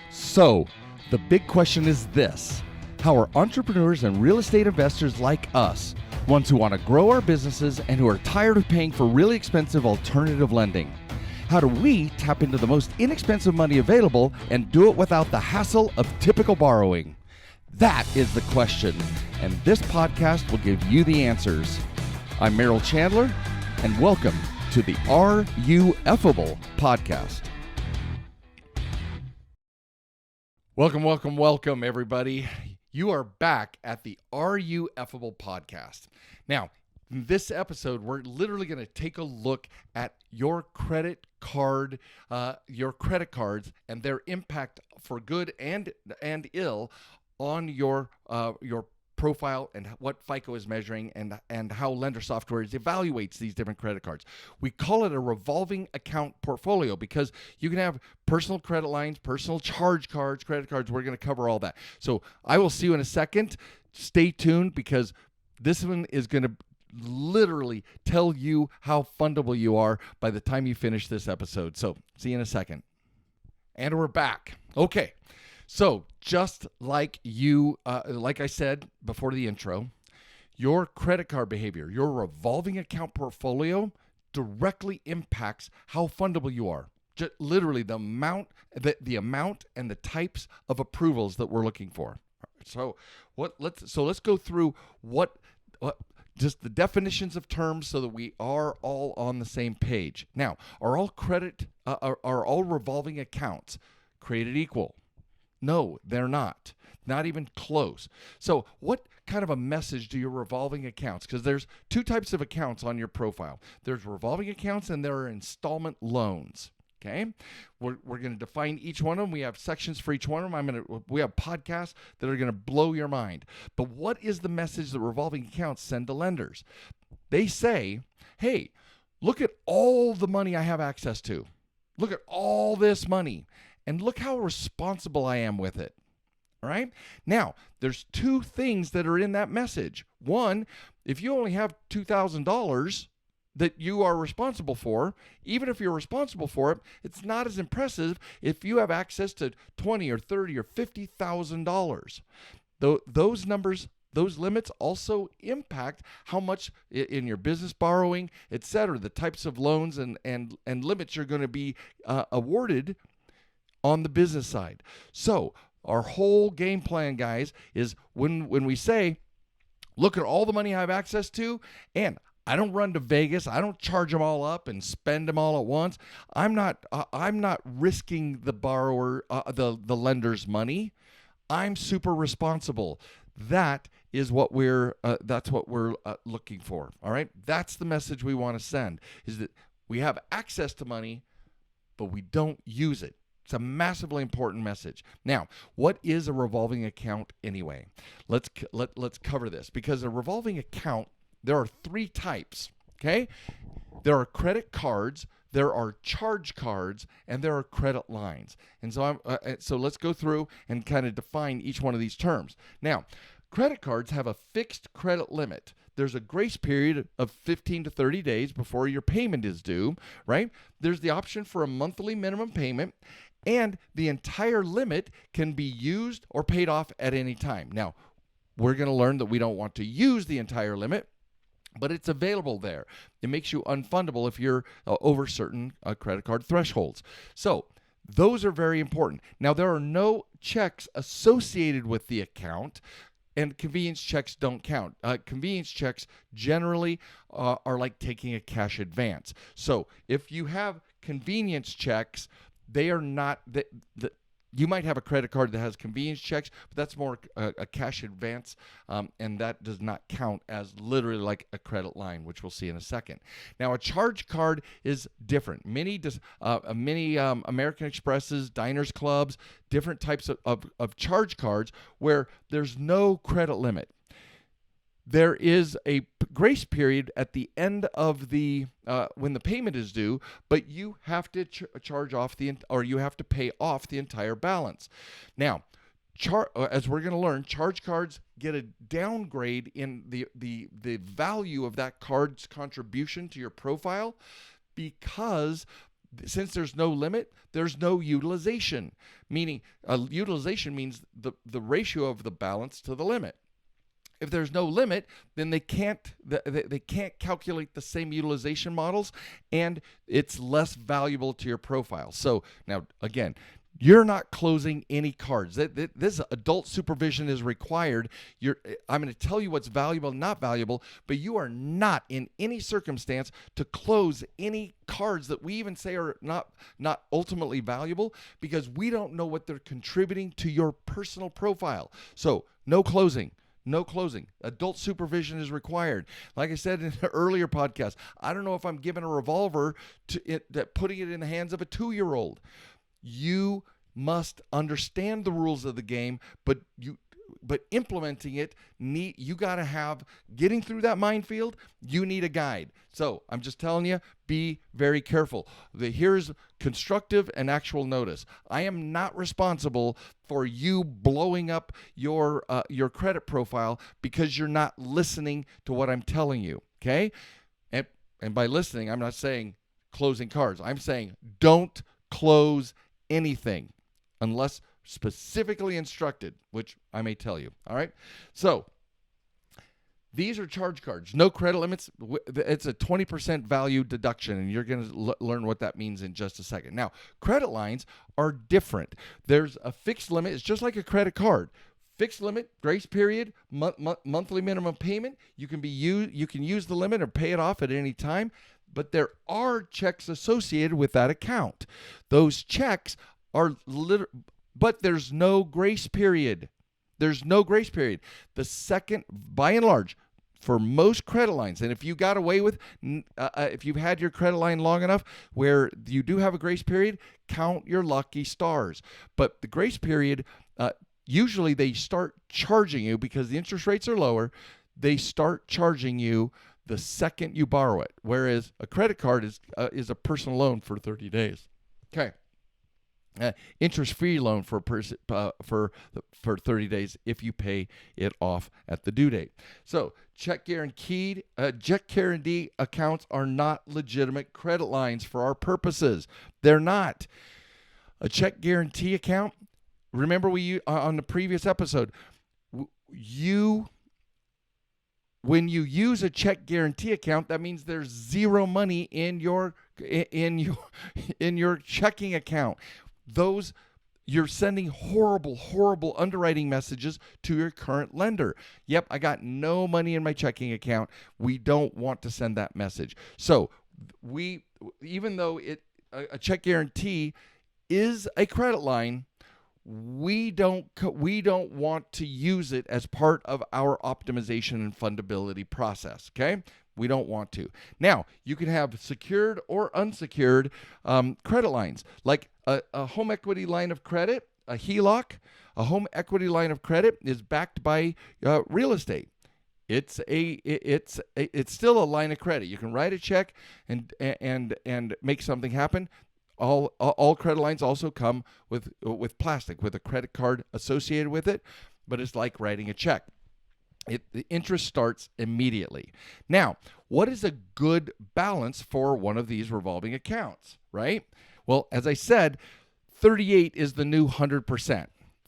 So, the big question is this: how are entrepreneurs and real estate investors like us, ones who want to grow our businesses and who are tired of paying for really expensive alternative lending? How do we tap into the most inexpensive money available and do it without the hassle of typical borrowing? That is the question, and this podcast will give you the answers. I'm Merrill Chandler, and welcome to the RUFable podcast. Welcome, everybody. You are back at the RUFable podcast. Now, in this episode, we're literally going to take a look at your credit cards and their impact for good and ill on your profile and what FICO is measuring and how lender software evaluates these different credit cards. We call it a revolving account portfolio because you can have personal credit lines, personal charge cards, credit cards. We're going to cover all that. So I will see you in a second. Stay tuned because this one is going to literally tell you how fundable you are by the time you finish this episode. So see you in a second. And we're back. Okay. So just like like I said before the intro, your credit card behavior, your revolving account portfolio directly impacts how fundable you are. Just literally the amount and the types of approvals that we're looking for. So let's go through what just the definitions of terms so that we are all on the same page. Now, are all revolving accounts created equal? No, they're not. Not even close. So what kind of a message do your revolving accounts? Because there's two types of accounts on your profile. There's revolving accounts and there are installment loans. Okay? We're going to define each one of them. We have sections for each one of them. We have podcasts that are going to blow your mind. But what is the message that revolving accounts send to lenders? They say, hey, look at all the money I have access to. Look at all this money. And look how responsible I am with it. All right? Now, there's two things that are in that message. One, if you only have $2,000 that you are responsible for, even if you're responsible for it, it's not as impressive if you have access to $20,000 or $30,000 or $50,000. Those numbers, those limits also impact how much in your business borrowing, et cetera, the types of loans and limits you're going to be awarded on the business side. So our whole game plan, guys, is when we say, look at all the money I have access to, and I don't run to Vegas. I don't charge them all up and spend them all at once. I'm not risking the borrower, the lender's money. I'm super responsible. That is what that's what we're looking for. All right. That's the message we want to send, is that we have access to money, but we don't use it. It's a massively important message. Now, what is a revolving account anyway? Let's cover this, because a revolving account, there are three types, okay? There are credit cards, there are charge cards, and there are credit lines. And so so let's go through and kind of define each one of these terms. Now, credit cards have a fixed credit limit. There's a grace period of 15 to 30 days before your payment is due, right? There's the option for a monthly minimum payment, and the entire limit can be used or paid off at any time. Now, we're going to learn that we don't want to use the entire limit, but it's available there. It makes you unfundable if you're over certain credit card thresholds. So those are very important. Now, there are no checks associated with the account, and convenience checks don't count. Convenience checks generally are like taking a cash advance. So if you have convenience checks, they are not you might have a credit card that has convenience checks, but that's more a cash advance, and that does not count as literally like a credit line, which we'll see in a second. Now, a charge card is different. Many American Expresses, Diners Clubs, different types of charge cards where there's no credit limit. There is a grace period at the end of the when the payment is due, but you have to charge off you have to pay off the entire balance. Now, as we're going to learn, charge cards get a downgrade in the value of that card's contribution to your profile because Since there's no limit, there's no utilization, meaning utilization means the ratio of the balance to the limit. If there's no limit, then they can't calculate the same utilization models, and it's less valuable to your profile. So now, again, you're not closing any cards. This adult supervision is required. I'm going to tell you what's valuable and not valuable, but you are not in any circumstance to close any cards that we even say are not ultimately valuable, because we don't know what they're contributing to your personal profile. So no closing. No closing. Adult supervision is required. Like I said in an earlier podcast, I don't know if I'm giving a revolver putting it in the hands of a 2-year-old. You must understand the rules of the game, but implementing it, you got to have, getting through that minefield, you need a guide. So I'm just telling you, be very careful. Here's constructive and actual notice. I am not responsible for you blowing up your credit profile because you're not listening to what I'm telling you, okay? And by listening, I'm not saying closing cards. I'm saying don't close anything unless specifically instructed, which I may tell you. All right. So these are charge cards, no credit limits. It's a 20% value deduction, and you're going to learn what that means in just a second. Now, credit lines are different. There's a fixed limit. It's just like a credit card. Fixed limit, grace period, monthly minimum payment. You can use the limit or pay it off at any time, but there are checks associated with that account. Those checks are but there's no grace period. There's no grace period. The second, by and large, for most credit lines, and if you got away with, if you've had your credit line long enough where you do have a grace period, count your lucky stars. But the grace period, usually they start charging you because the interest rates are lower. They start charging you the second you borrow it, whereas a credit card is a personal loan for 30 days. Okay. Interest-free loan for 30 days if you pay it off at the due date. So check guarantee accounts are not legitimate credit lines for our purposes. They're not. A check guarantee account, remember on the previous episode, when you use a check guarantee account, that means there's zero money in your checking account. You're sending horrible underwriting messages to your current lender. Yep, I got no money in my checking account. We don't want to send that message. So even though a check guarantee is a credit line, we don't want to use it as part of our optimization and fundability process, okay? We don't want to. Now, you can have secured or unsecured credit lines, like a home equity line of credit, a HELOC. A home equity line of credit is backed by real estate. It's still a line of credit. You can write a check and make something happen. All credit lines also come with plastic, with a credit card associated with it, but it's like writing a check. The interest starts immediately. Now, what is a good balance for one of these revolving accounts, right? Well, as I said, 38 is the new 100%.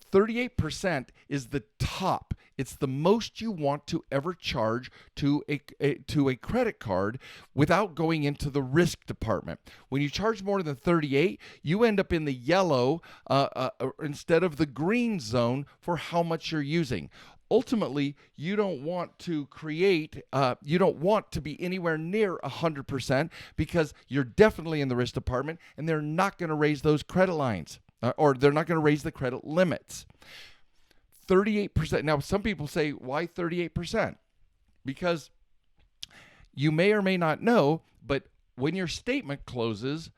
38% is the top. It's the most you want to ever charge to a credit card without going into the risk department. When you charge more than 38, you end up in the yellow instead of the green zone for how much you're using. Ultimately, you don't want to be anywhere near 100% because you're definitely in the risk department, and they're not going to raise those credit lines, or they're not going to raise the credit limits. 38%. Now, some people say, why 38%? Because you may or may not know, but when your statement closes,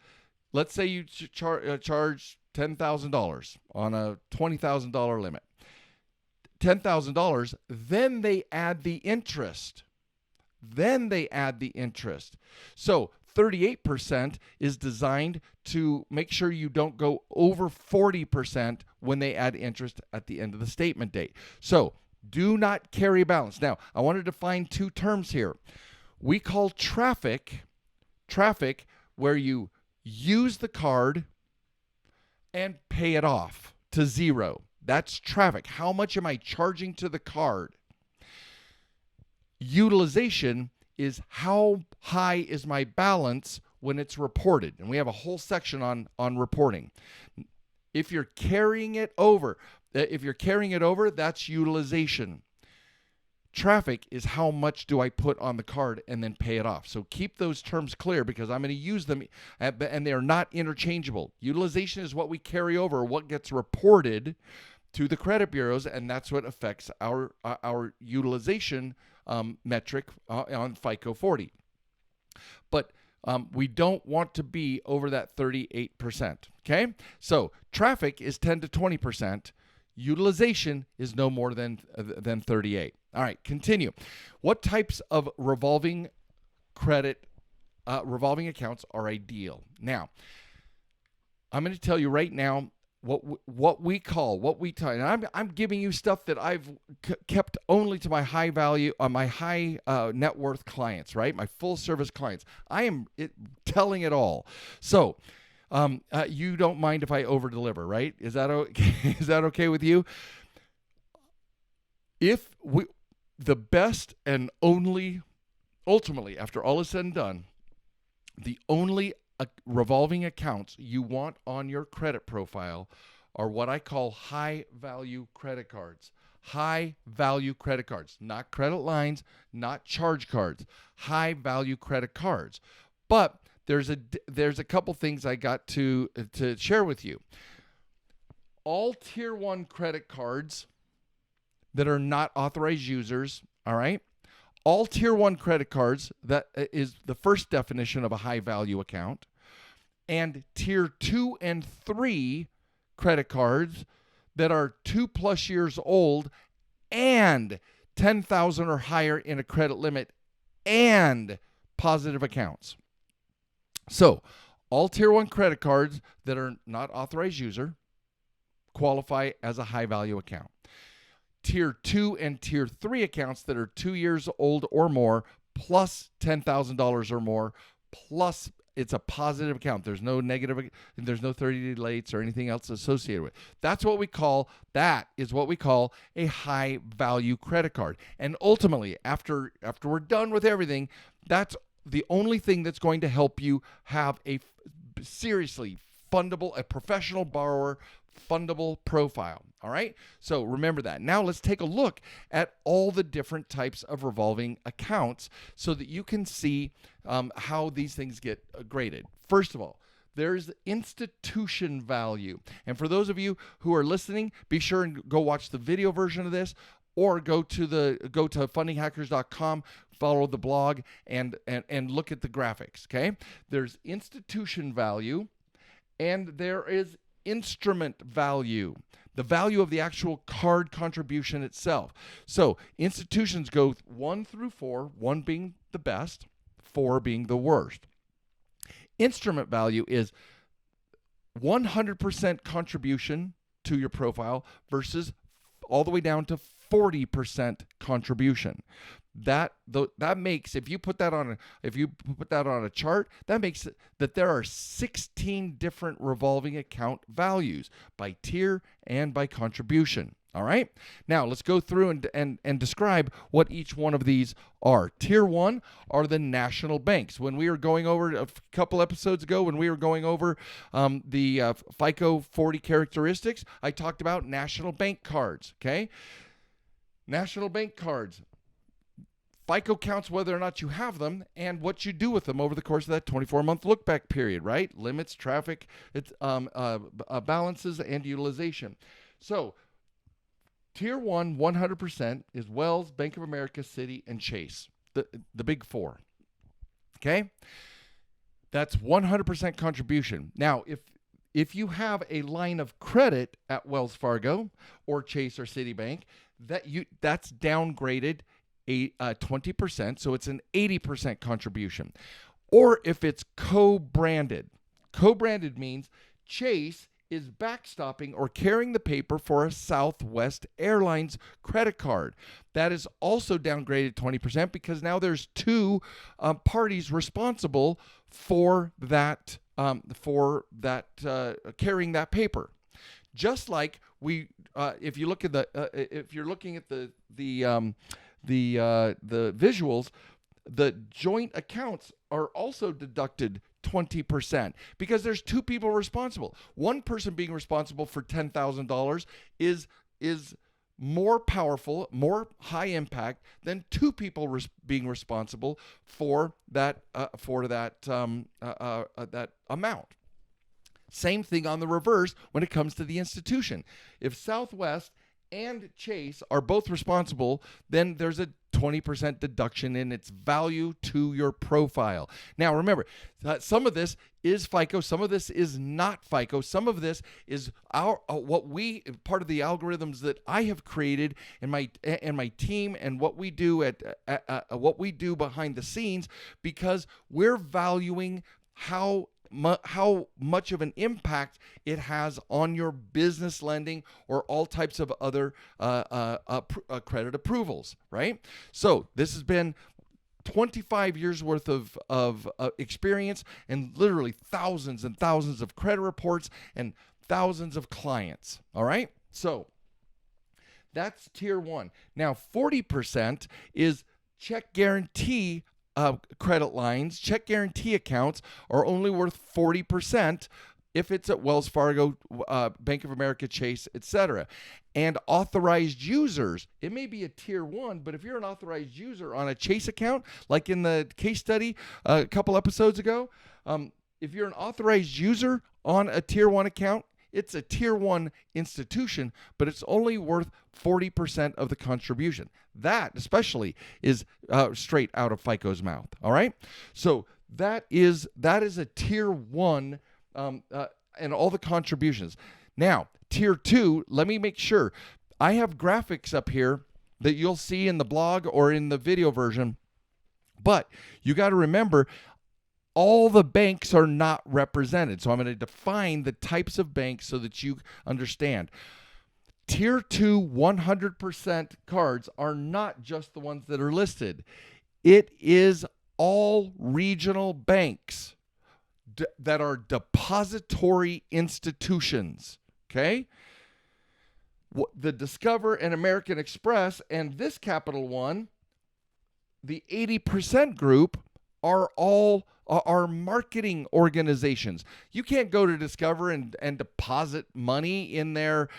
let's say you charge $10,000 on a $20,000 limit. $10,000, then they add the interest. So 38% is designed to make sure you don't go over 40% when they add interest at the end of the statement date. So do not carry balance. Now, I want to define two terms here. We call traffic where you use the card and pay it off to zero. That's traffic. How much am I charging to the card? Utilization is how high is my balance when it's reported. And we have a whole section on reporting. If you're carrying it over, that's utilization. Traffic is how much do I put on the card and then pay it off. So keep those terms clear because I'm going to use them and they are not interchangeable. Utilization is what we carry over, what gets reported to the credit bureaus, and that's what affects our utilization metric on FICO 40. But we don't want to be over that 38%. Okay? So traffic is 10 to 20%. Utilization is no more than 38. All right, continue. What types of revolving accounts are ideal? Now, I'm going to tell you right now what we tell, and I'm giving you stuff that I've kept only to my high value, my high net worth clients, right? My full service clients. I am telling it all. So, you don't mind if I over deliver, right? Is that okay? Is that okay with you? The best and only, ultimately, after all is said and done, the only revolving accounts you want on your credit profile are what I call high value credit cards. High value credit cards, not credit lines, not charge cards, high value credit cards. But there's a couple things I got to share with you. All tier 1 credit cards that are not authorized users, all right? All tier 1 credit cards, that is the first definition of a high value account. And tier 2 and 3 credit cards that are 2+ years old and 10,000 or higher in a credit limit and positive accounts. So, all tier 1 credit cards that are not authorized user qualify as a high value account. Tier 2 and Tier 3 accounts that are 2 years old or more, plus $10,000 or more, plus it's a positive account. There's no negative, there's no 30-day lates or anything else associated with it. That is what we call a high value credit card. And ultimately, after we're done with everything, that's the only thing that's going to help you have a seriously fundable, a professional borrower fundable profile. All right. So remember that. Now let's take a look at all the different types of revolving accounts so that you can see how these things get graded. First of all, there's institution value. And for those of you who are listening, be sure and go watch the video version of this, or go to fundinghackers.com, follow the blog, and look at the graphics. Okay. There's institution value, and there is instrument value, the value of the actual card contribution itself. So institutions go 1 through 4, 1 being the best, 4 being the worst. Instrument value is 100% contribution to your profile versus all the way down to 40% contribution. That makes, if you put that on a chart, that makes it that there are 16 different revolving account values by tier and by contribution. All right. Now let's go through and describe what each one of these are. Tier 1 are the national banks. When we were going over a couple episodes ago, when we were going over the FICO 40 characteristics, I talked about national bank cards. Okay. National bank cards. FICO counts whether or not you have them and what you do with them over the course of that 24-month look-back period, right? Limits, traffic, balances, and utilization. So, Tier 1, 100% is Wells, Bank of America, Citi, and Chase, the big four. Okay? That's 100% contribution. Now, if you have a line of credit at Wells Fargo or Chase or Citibank, that's downgraded 20%, so it's an 80% contribution. Or if it's co-branded. Co-branded means Chase is backstopping or carrying the paper for a Southwest Airlines credit card. That is also downgraded 20% because now there's two parties responsible for that for that carrying that paper. Just like if you look at if you're looking at the visuals, the joint accounts are also deducted 20% because there's two people responsible. One person being responsible for $10,000 is more powerful, more high impact than two people being responsible for that that amount. Same thing on the reverse when it comes to the institution. If Southwest and Chase are both responsible, then there's a 20% deduction in its value to your profile. Now, remember, some of this is FICO, some of this is not FICO, some of this is part of the algorithms that I have created and my team and what we do what we do behind the scenes, because we're valuing how much of an impact it has on your business lending or all types of other credit approvals, right? So this has been 25 years worth of experience and literally thousands and thousands of credit reports and thousands of clients, all right? So that's tier one. Now, 40% is check guarantee credit lines. Check guarantee accounts are only worth 40% if it's at Wells Fargo, Bank of America, Chase, etc. And authorized users, it may be a tier one, but if you're an authorized user on a Chase account, like in the case study a couple episodes ago, if you're an authorized user on a tier one account, it's a tier one institution, but it's only worth 40% of the contribution. That especially is straight out of FICO's mouth. All right. So that is a tier one and all the contributions. Now, tier two, let me make sure. I have graphics up here that you'll see in the blog or in the video version, but you got to remember, all the banks are not represented. So I'm going to define the types of banks so that you understand. Tier 2 100% cards are not just the ones that are listed. It is all regional banks that are depository institutions, okay? The Discover and American Express and this Capital One, the 80% group, are marketing organizations. You can't go to Discover and deposit money in their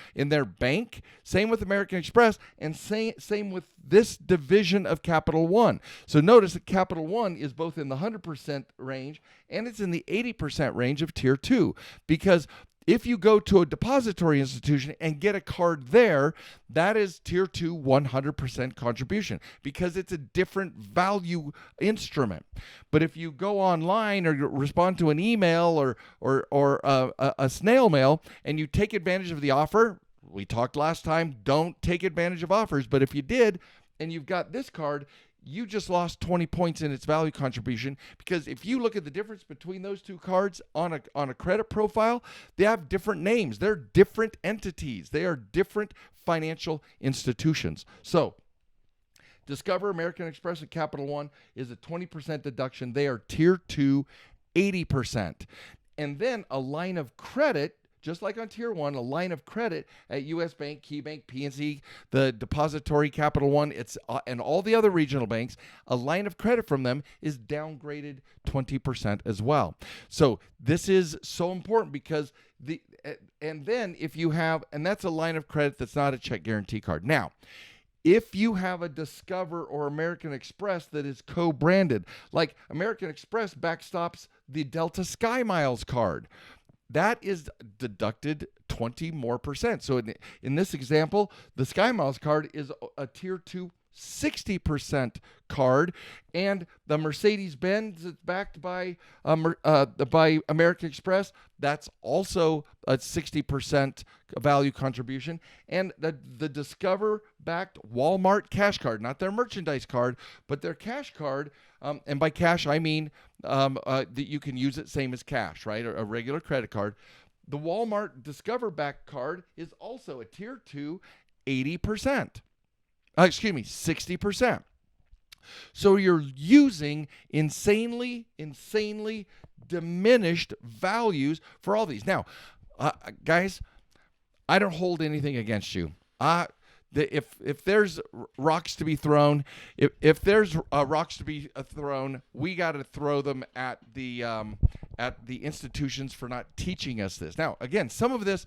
bank. Same with American Express, and same with this division of Capital One. So notice that Capital One is both in the 100% range and it's in the 80% range of Tier 2, because if you go to a depository institution and get a card there, that is Tier 2 100% contribution, because it's a different value instrument. But if you go online or you respond to an email or a snail mail and you take advantage of the offer, we talked last time, don't take advantage of offers. But if you did and you've got this card, you just lost 20 points in its value contribution, because if you look at the difference between those two cards on a credit profile, they have different names. They're different entities. They are different financial institutions. So Discover, American Express, and Capital One is a 20% deduction. They are Tier 2, 80%. And then a line of credit, just like on Tier 1, a line of credit at U.S. Bank, KeyBank, PNC, the Depository, Capital One, and all the other regional banks, a line of credit from them is downgraded 20% as well. So this is so important, because and then if you have, and that's a line of credit that's not a check guarantee card. Now, if you have a Discover or American Express that is co-branded, like American Express backstops the Delta Sky Miles card, that is deducted 20% more. So in this example, the Sky Miles card is a Tier 2 60% card, and the Mercedes-Benz that's backed by American Express, that's also a 60% value contribution. And the Discover-backed Walmart cash card, not their merchandise card, but their cash card, and by cash I mean that you can use it same as cash, right? A regular credit card. The Walmart Discover-backed card is also a Tier 2 80%. 60%. So you're using insanely diminished values for all these. Now, guys, I don't hold anything against you. If there's rocks to be thrown, if there's rocks to be thrown, we got to throw them at the institutions for not teaching us this. Now, again, some of this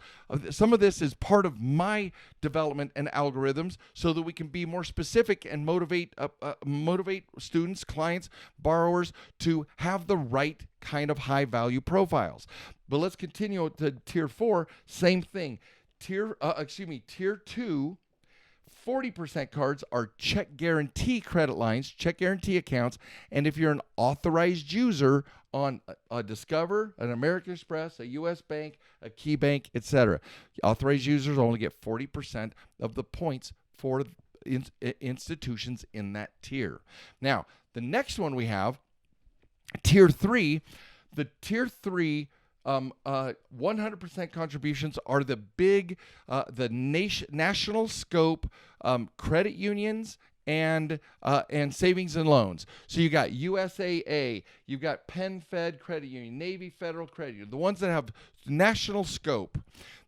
is part of my development and algorithms, so that we can be more specific and motivate students, clients, borrowers to have the right kind of high value profiles. But let's continue to tier 4. Same thing. Tier 2. 40% cards are check guarantee credit lines, check guarantee accounts, and if you're an authorized user on a Discover, an American Express, a U.S. Bank, a Key Bank, etc., authorized users only get 40% of the points for institutions in that tier. Now, the next one we have, tier 3. The tier 3 100% contributions are the big, the national scope credit unions and savings and loans. So you got USAA, you've got Penn Fed Credit Union, Navy Federal Credit Union, the ones that have national scope.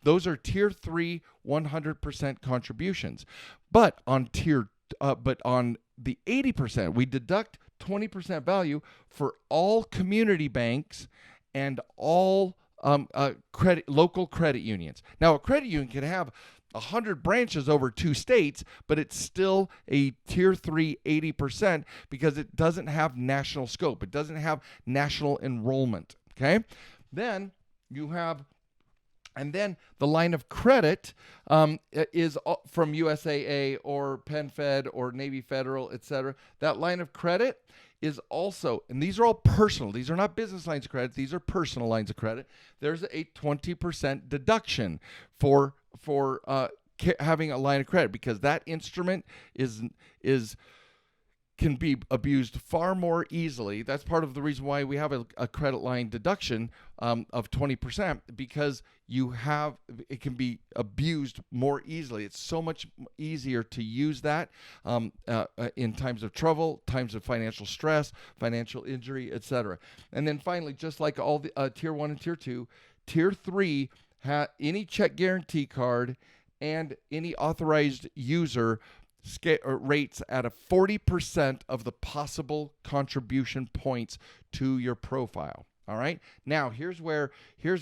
Those are tier 3 100% contributions. But on the 80%, we deduct 20% value for all community banks and all local credit unions. Now, a credit union can have 100 branches over 2 states, but it's still a tier 3 80% because it doesn't have national scope. It doesn't have national enrollment. Okay? Then you have, and then the line of credit is from USAA or Penn Fed or Navy Federal, etc. That line of credit is also, and these are all personal. These are not business lines of credit. These are personal lines of credit. There's a 20% deduction for having a line of credit, because that instrument can be abused far more easily. That's part of the reason why we have a credit line deduction of 20%, because it can be abused more easily. It's so much easier to use that in times of trouble, times of financial stress, financial injury, etc. And then finally, just like all the tier 1 and tier 2, tier 3, any check guarantee card and any authorized user rates at a 40% of the possible contribution points to your profile. All right. Now here's where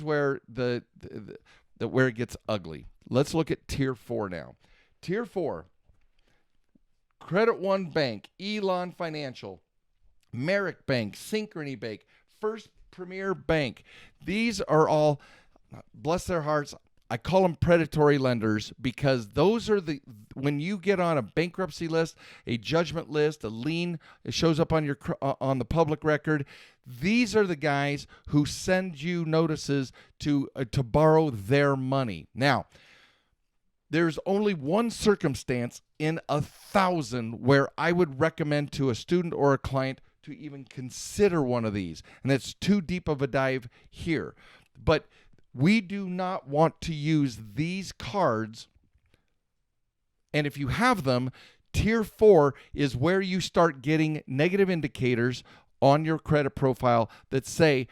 where it gets ugly. Let's look at tier 4 now. Tier 4: Credit One Bank, Elon Financial, Merrick Bank, Synchrony Bank, First Premier Bank. These are all, bless their hearts, I call them predatory lenders, because those are when you get on a bankruptcy list, a judgment list, a lien, it shows up on on the public record. These are the guys who send you notices to borrow their money. Now, there's only one circumstance in 1,000 where I would recommend to a student or a client to even consider one of these, and that's too deep of a dive here. But we do not want to use these cards, and if you have them, tier 4 is where you start getting negative indicators on your credit profile that say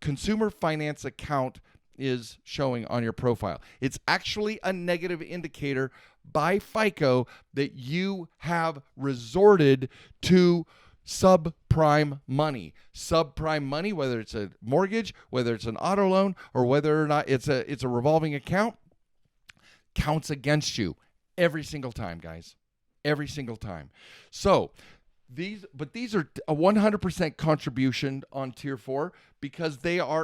consumer finance account is showing on your profile. It's actually a negative indicator by FICO that you have resorted to subprime money. Subprime money, whether it's a mortgage, whether it's an auto loan, or whether or not it's a revolving account, counts against you every single time, guys. Every single time. So these are a 100% contribution on tier 4, because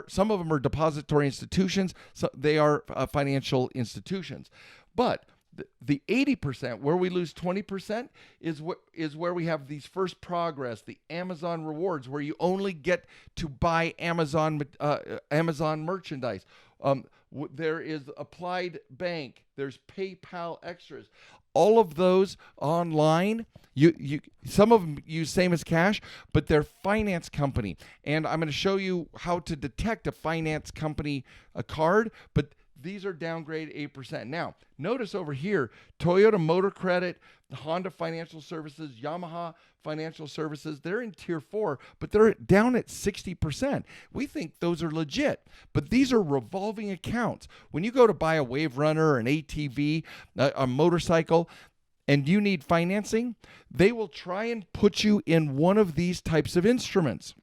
some of them are depository institutions, so they are financial institutions. But the 80%, where we lose 20%, is where we have these First Progress, the Amazon rewards, where you only get to buy Amazon merchandise. There is Applied Bank. There's PayPal Extras. All of those online. Some of them use same as cash, but they're finance company. And I'm going to show you how to detect a finance company card. But these are downgrade 8%. Now, notice over here, Toyota Motor Credit, Honda Financial Services, Yamaha Financial Services, they're in tier 4, but they're down at 60%. We think those are legit, but these are revolving accounts. When you go to buy a Wave Runner or an ATV, a motorcycle, and you need financing, they will try and put you in one of these types of instruments.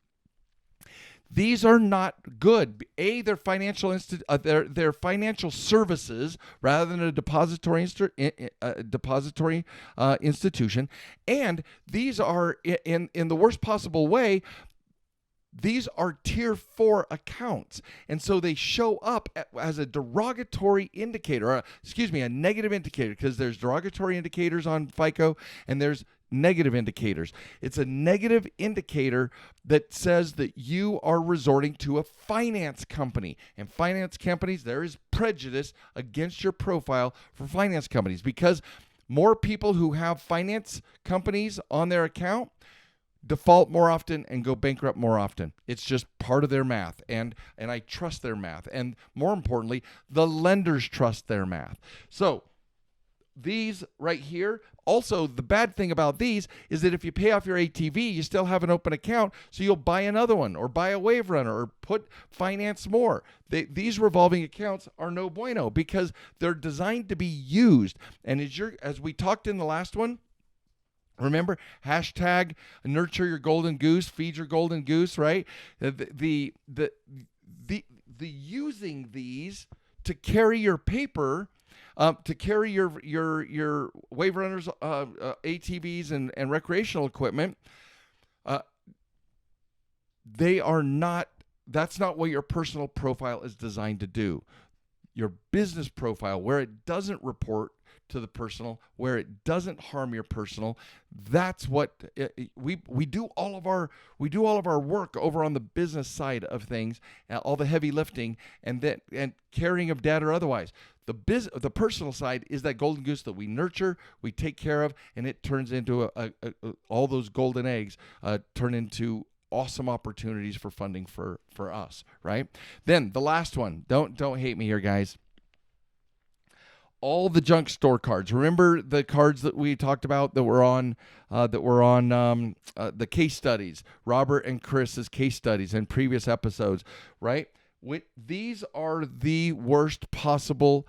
These are not good. They're financial they're financial services rather than a depository institution, and these are in the worst possible way. These are tier 4 accounts, and so they show up as a derogatory indicator, a negative indicator, because there's derogatory indicators on FICO and there's negative indicators. It's a negative indicator that says that you are resorting to a finance company. And finance companies, there is prejudice against your profile for finance companies because more people who have finance companies on their account default more often and go bankrupt more often. It's just part of their math, and I trust their math. And more importantly, the lenders trust their math. So these right here, also the bad thing about these is that if you pay off your ATV, you still have an open account, so you'll buy another one or buy a Wave Runner or finance more. These revolving accounts are no bueno because they're designed to be used. And as we talked in the last one, remember, hashtag nurture your golden goose, feed your golden goose, right? The using these to carry your paper, to carry your Wave Runners, ATVs, and recreational equipment, that's not what your personal profile is designed to do. Your business profile, where it doesn't report to the personal, where it doesn't harm your personal, that's what we do all of our work over on the business side of things, all the heavy lifting and carrying of data or otherwise. The personal side is that golden goose that we nurture, we take care of, and it turns into all those golden eggs turn into awesome opportunities for funding for us, right? Then the last one, don't hate me here, guys. All the junk store cards. Remember the cards that we talked about that were on the case studies, Robert and Chris's case studies in previous episodes, right? These are the worst possible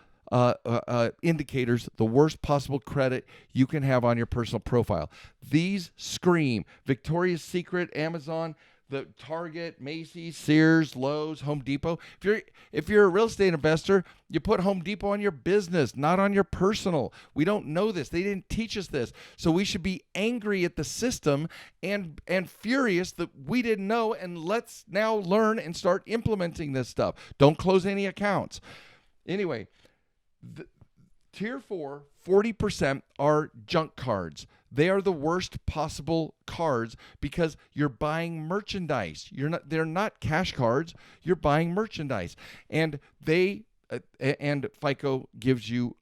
indicators, the worst possible credit you can have on your personal profile. These scream Victoria's Secret, Amazon, the Target, Macy's, Sears, Lowe's, Home Depot. If you're a real estate investor, you put Home Depot on your business, not on your personal. We don't know this. They didn't teach us this. So we should be angry at the system and furious that we didn't know, and let's now learn and start implementing this stuff. Don't close any accounts. Anyway, tier 4, 40% are junk cards. They are the worst possible cards because you're buying merchandise. They're not cash cards. You're buying merchandise, and and FICO gives you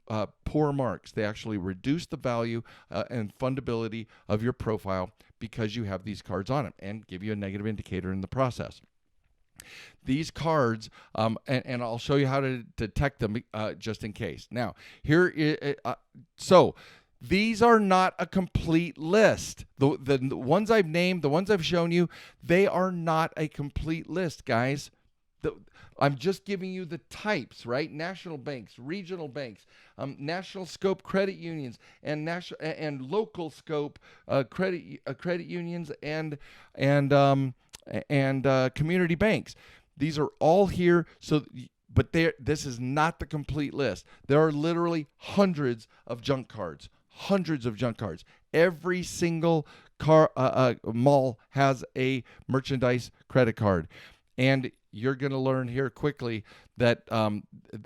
poor marks. They actually reduce the value and fundability of your profile because you have these cards on it, and give you a negative indicator in the process. These cards, and I'll show you how to detect them just in case. Now, these are not a complete list. The ones I've named, the ones I've shown you, they are not a complete list, guys. I'm just giving you the types, right? National banks, regional banks, national scope credit unions, and local scope credit unions, and community banks. These are all here. But this is not the complete list. There are literally hundreds of junk cards. Every single mall has a merchandise credit card. And you're going to learn here quickly that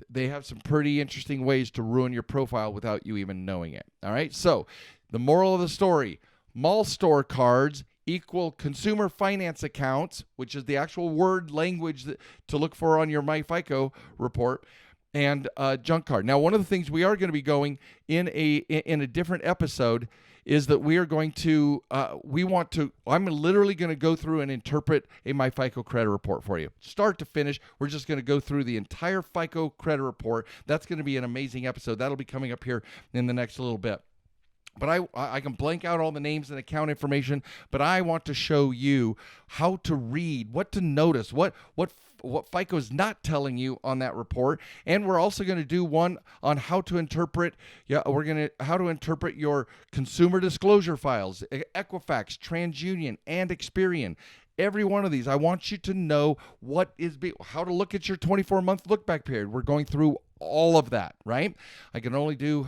they have some pretty interesting ways to ruin your profile without you even knowing it. All right. So the moral of the story, mall store cards equal consumer finance accounts, which is the actual word language to look for on your MyFICO report, and junk card. Now, one of the things we are going to be going in a different episode is that we are going to, I'm literally going to go through and interpret my FICO credit report for you. Start to finish, we're just going to go through the entire FICO credit report. That's going to be an amazing episode. That'll be coming up here in the next little bit. But I can blank out all the names and account information, but I want to show you how to read, what to notice, what FICO is not telling you on that report. And we're also going to do one on how to interpret, how to interpret your consumer disclosure files, Equifax, TransUnion, and Experian. Every one of these, I want you to know how to look at your 24-month look-back period. We're going through all of that, right? I can only do...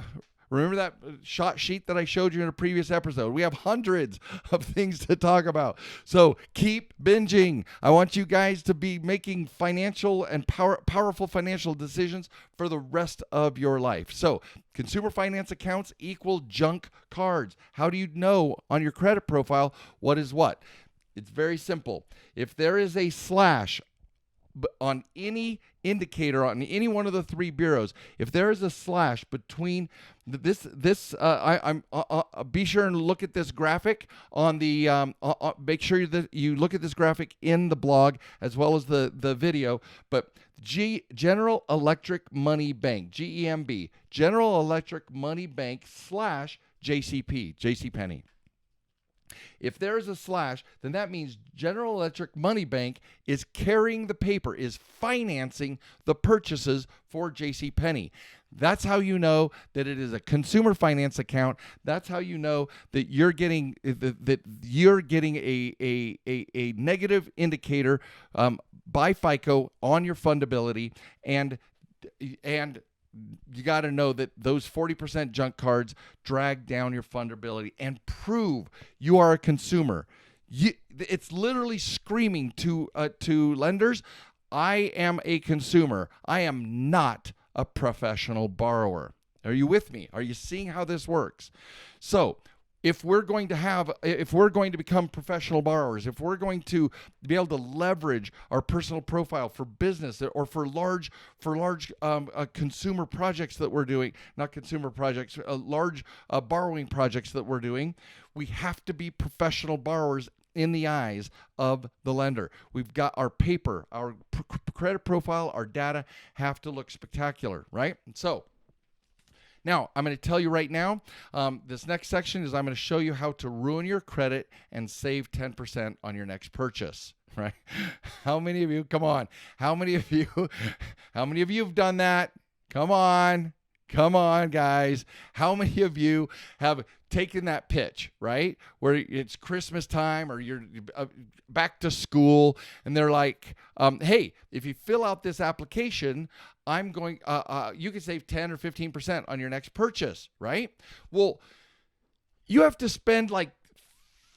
Remember that shot sheet that I showed you in a previous episode? We have hundreds of things to talk about. So keep binging. I want you guys to be making financial and powerful financial decisions for the rest of your life. So consumer finance accounts equal junk cards. How do you know on your credit profile what is what? It's very simple. If there is a slash on any indicator on any one of the three bureaus, if there is a slash between be sure and look at this graphic on the make sure that you look at this graphic in the blog as well as the video. But General Electric Money Bank, GEMB, General Electric Money Bank / JCPenney. If there is a slash, then that means General Electric Money Bank is carrying the paper, is financing the purchases for JCPenney. That's how you know that it is a consumer finance account. That's how you know that you're getting a negative indicator by FICO on your fundability, and you got to know that those 40% junk cards drag down your fundability and prove you are a consumer. It's literally screaming to lenders, I am a consumer. I am not a professional borrower. Are you with me? Are you seeing how this works? So if we're going to become professional borrowers, if we're going to be able to leverage our personal profile for business or for large consumer projects that we're doing, not consumer projects, large borrowing projects that we're doing, we have to be professional borrowers in the eyes of the lender. We've got our paper, our credit profile, our data have to look spectacular, right? So now, I'm going to tell you right now, this next section is I'm going to show you how to ruin your credit and save 10% on your next purchase, right? How many of you, come on, how many of you have done that? Come on, guys. How many of you have taken that pitch, right? Where it's Christmas time or you're back to school and they're like, hey, if you fill out this application, you can save 10 or 15% on your next purchase, right? Well, you have to spend like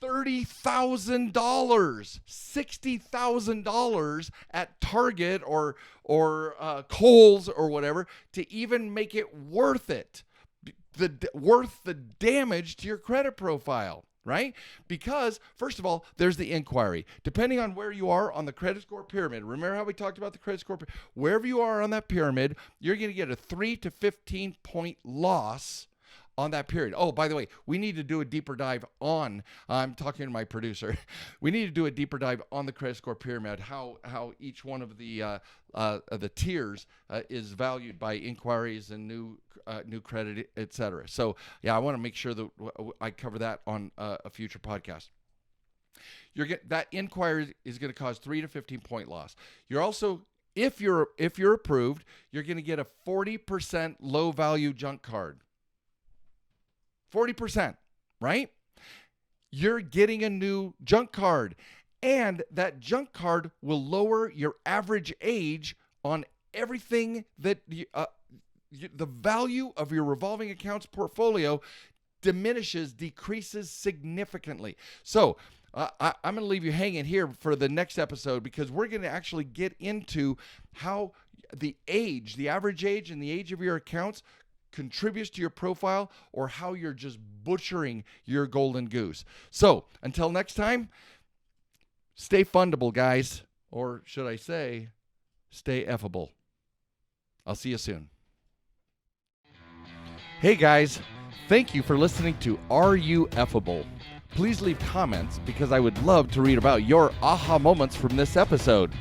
$30,000, $60,000 at Target or Kohl's or whatever to even make it worth it, worth the damage to your credit profile, right? Because first of all, there's the inquiry. Depending on where you are on the credit score pyramid, remember how we talked about the credit score? Wherever you are on that pyramid, you're going to get a 3 to 15 point loss on that period. Oh, by the way, we need to do a deeper dive on, I'm talking to my producer, we need to do a deeper dive on the credit score pyramid, how each one of the tiers is valued by inquiries and new credit, etc. So yeah, I want to make sure that I cover that on a future podcast. That inquiry is going to cause 3 to 15 point loss. You're also, if you're approved, you're going to get a 40% low value junk card. 40%, right? You're getting a new junk card, and that junk card will lower your average age on everything that the value of your revolving accounts portfolio decreases significantly. So I'm going to leave you hanging here for the next episode because we're going to actually get into how the average age and the age of your accounts contributes to your profile, or how you're just butchering your golden goose. So until next time, stay fundable, guys. Or should I say, stay effable. I'll see you soon. Hey guys, Thank you for listening to Are You Effable? Please leave comments because I would love to read about your aha moments from this episode.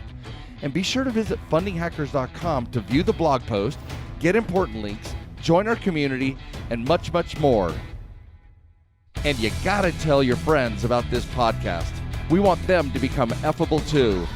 And be sure to visit fundinghackers.com to view the blog post, get important links, join our community, and much, much more. And you gotta tell your friends about this podcast. We want them to become effable too.